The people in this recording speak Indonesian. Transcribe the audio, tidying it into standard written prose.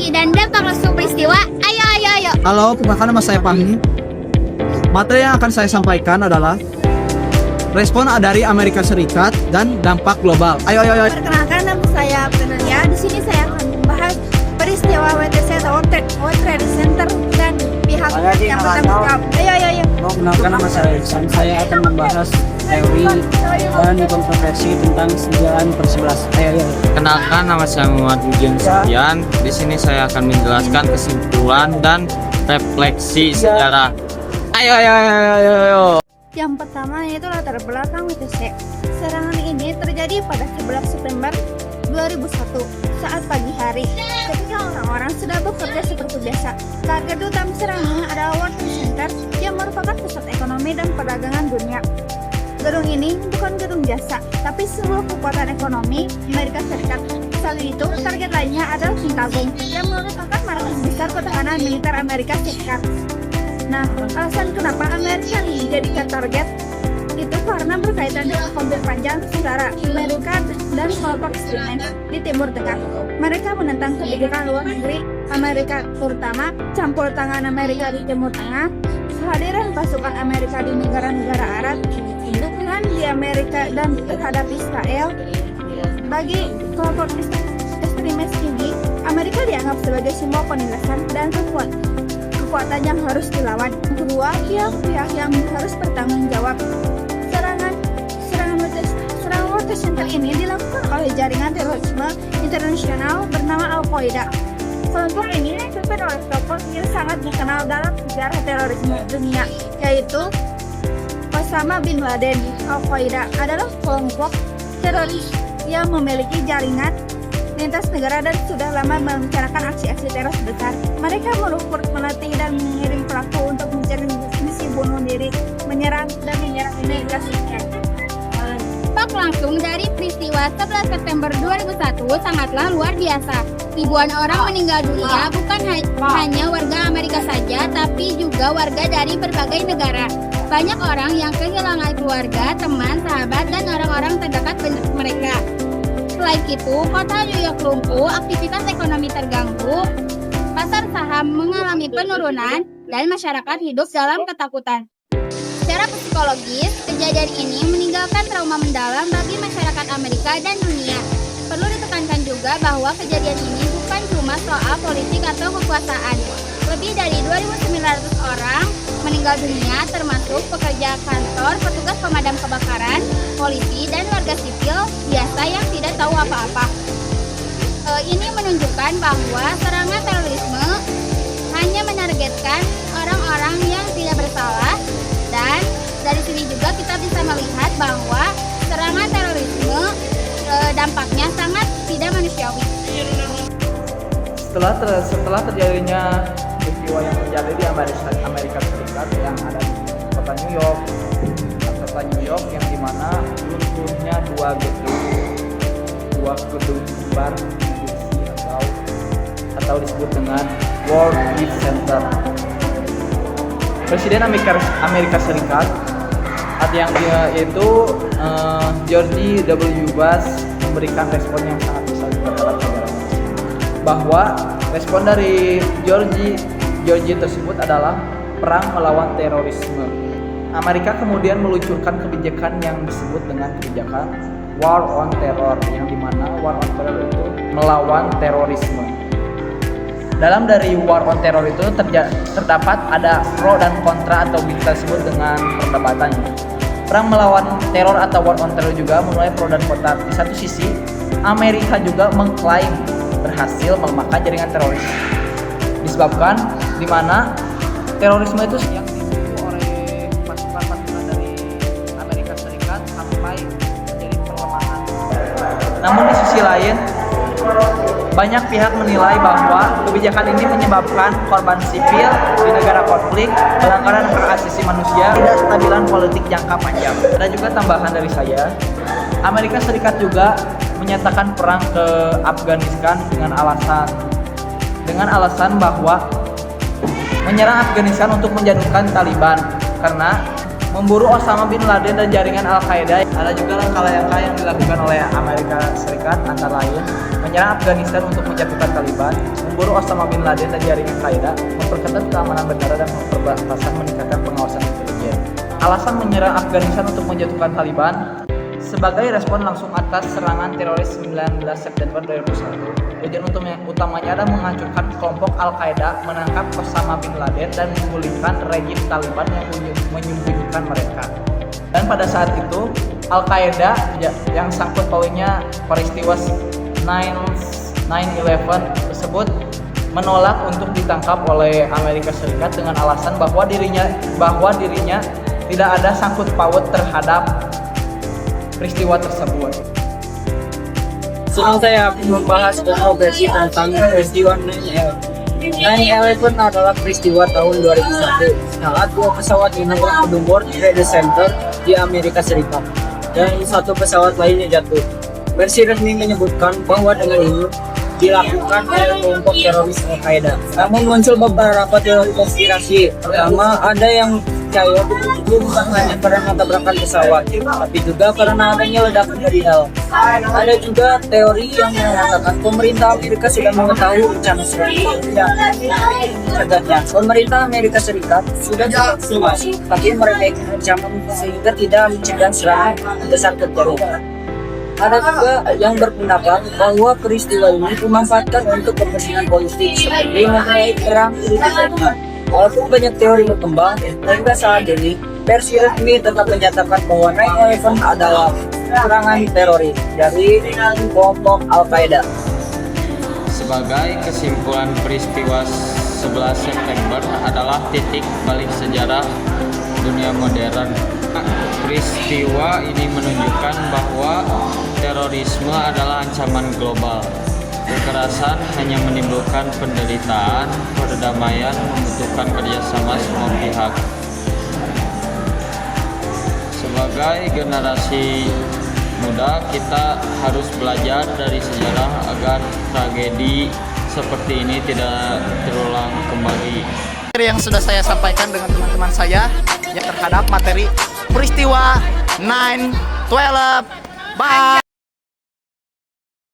kronologi dan dampak langsung peristiwa. Ayo. Halo, perkenalkan nama saya Fahmi. Materi yang akan saya sampaikan adalah respon dari Amerika Serikat dan dampak global. Ayo. Perkenalkan, nama saya Penelia. Di sini saya akan membahas peristiwa WTC atau World Trade Center dan pihak yang bertanggung jawab. Ayo. Perkenalkan, nama saya akan membahas teori dan kontroversi tentang 9/11. Ayo. Kenalkan, nama saya Muhammad Wijen Sekian. Di sini saya akan menjelaskan kesimpulan dan refleksi sejarah. Ayo. Yang pertama yaitu latar belakang WTC. Serangan ini terjadi pada 11 September 2001 saat pagi hari ketika orang-orang sudah bekerja seperti biasa. Target utama serangan adalah World Trade Center yang merupakan pusat ekonomi dan perdagangan dunia. Gedung ini bukan gedung jasa, tapi sebuah kekuatan ekonomi Amerika Serikat. Selain itu, target lainnya adalah Pentagon yang merupakan markas besar pertahanan militer Amerika Serikat. Nah, alasan kenapa Amerika dijadikan target itu karena berkaitan dengan konflik panjang antara Amerika dan kelompok ekstremis di Timur Tengah. Mereka menentang kebijakan luar negeri Amerika, terutama campur tangan Amerika di Timur Tengah, kehadiran pasukan Amerika di negara-negara Arab, dukungan di Amerika dan terhadap Israel. Bagi kelompok ekstremis ini, Amerika dianggap sebagai simbol penindasan dan kekuatan yang harus dilawan. Kedua, pihak yang harus bertanggung jawab. Serangan World Trade Center ini dilakukan oleh jaringan terorisme internasional bernama Al-Qaeda. Kelompok ini dipimpin oleh tokoh yang sangat dikenal dalam sejarah terorisme dunia, yaitu Osama bin Laden. Al-Qaeda adalah kelompok teroris yang memiliki jaringan lintas negara dan sudah lama merencanakan aksi-aksi teror besar. Mereka melatih dan mengirim pelaku untuk mencari misi bunuh diri, menyerang Amerika Serikat. Dampak langsung dari peristiwa 11 September 2001 sangatlah luar biasa. Ribuan orang meninggal dunia, bukan hanya warga Amerika saja, tapi juga warga dari berbagai negara. Banyak orang yang kehilangan keluarga, teman, sahabat, dan orang-orang terdekat mereka. Selain itu, kota New York lumpuh, aktivitas ekonomi terganggu, pasar saham mengalami penurunan, dan masyarakat hidup dalam ketakutan. Secara psikologis, kejadian ini meninggalkan trauma mendalam bagi masyarakat Amerika dan dunia. Perlu ditekankan juga bahwa kejadian ini bukan cuma soal politik atau kekuasaan. Lebih dari 2.900 orang meninggal dunia, termasuk pekerja kantor, petugas pemadam kebakaran, polisi, dan warga sipil biasa yang tidak tahu apa-apa. Ini menunjukkan bahwa serangan terorisme hanya menargetkan orang-orang yang tidak bersalah, dan dari sini juga kita bisa melihat bahwa serangan terorisme dampaknya sangat tidak manusiawi. Setelah terjadinya peristiwa yang terjadi di Amerika Serikat yang ada di kota New York yang dimana runtuhnya dua gedung bar atau disebut dengan World Trade Center. Presiden Amerika Serikat yang yaitu George W. Bush memberikan respon yang sangat besar terhadap negaranya, bahwa respon dari George tersebut adalah perang melawan terorisme. Amerika kemudian meluncurkan kebijakan yang disebut dengan kebijakan War on Terror, yang dimana War on Terror itu melawan terorisme. Dalam dari War on Terror itu terdapat ada pro dan kontra atau kita sebut dengan perdebatannya. Perang melawan teror atau War on Terror juga menuai pro dan kontra. Di satu sisi, Amerika juga mengklaim berhasil melemahkan jaringan teroris. Disebabkan di mana terorisme itu yang dibunuh oleh pasukan-pasukan dari Amerika Serikat sampai menjadi pelemahan. Namun di sisi lain, banyak pihak menilai bahwa kebijakan ini menyebabkan korban sipil di negara konflik, pelanggaran hak asasi manusia, tidak stabilan politik jangka panjang. Ada juga tambahan dari saya, Amerika Serikat juga menyatakan perang ke Afghanistan dengan alasan bahwa menyerang Afghanistan untuk menjatuhkan Taliban, karena memburu Osama bin Laden dan jaringan Al-Qaeda. Ada juga langkah-langkah yang dilakukan oleh Amerika Serikat, antara lain menyerang Afghanistan untuk menjatuhkan Taliban, memburu Osama bin Laden dan jaringan Al-Qaeda, memperketat keamanan negara dan memperbatasan meningkatkan pengawasan intelijen. Alasan menyerang Afghanistan untuk menjatuhkan Taliban sebagai respon langsung atas serangan teroris 19 September 2001. Tujuan utamanya adalah menghancurkan kelompok Al-Qaeda, menangkap Osama bin Laden, dan memulihkan rejim Taliban yang menyembunyikan mereka. Dan pada saat itu, Al-Qaeda yang sangkut pautnya peristiwa 9/11 tersebut menolak untuk ditangkap oleh Amerika Serikat dengan alasan bahwa dirinya tidak ada sangkut paut terhadap peristiwa tersebut. Sekarang saya akan membahas kontroversi tentang peristiwa 9/11. 9/11 adalah peristiwa tahun 2001 saat dua pesawat menabrak gedung World Trade Center di Amerika Serikat dan satu pesawat lainnya jatuh. Versi resmi menyebutkan bahwa dengan ini dilakukan oleh kelompok teroris Al-Qaeda. Namun muncul beberapa teori konspirasi. Pertama, ada yang percaya itu bukan hanya karena tabrakan pesawat, tapi juga karena adanya ledakan dari hal. Ada juga teori yang mengatakan pemerintah Amerika sudah mengetahui rencana serangan. Sebenarnya, pemerintah Amerika Serikat sudah bereksplorasi, tapi mereka ancaman sehingga tidak mencegah serangan besar terjadi. Ada juga yang berpendapat bahwa peristiwa ini dimanfaatkan untuk kepentingan politik seperti mengenai perang Filipina. Walaupun banyak teori berkembang, hingga saat ini versi resmi tetap menyatakan bahwa 9/11 adalah serangan teroris dari kelompok Al-Qaeda. Sebagai kesimpulan, peristiwa 11 September adalah titik balik sejarah dunia modern. Peristiwa ini menunjukkan bahwa terorisme adalah ancaman global. Kekerasan hanya menimbulkan penderitaan, perdamaian membutuhkan kerjasama semua pihak. Sebagai generasi muda, kita harus belajar dari sejarah agar tragedi seperti ini tidak terulang kembali. Yang sudah saya sampaikan dengan teman-teman saya yang terhadap materi peristiwa 9/11. Bye.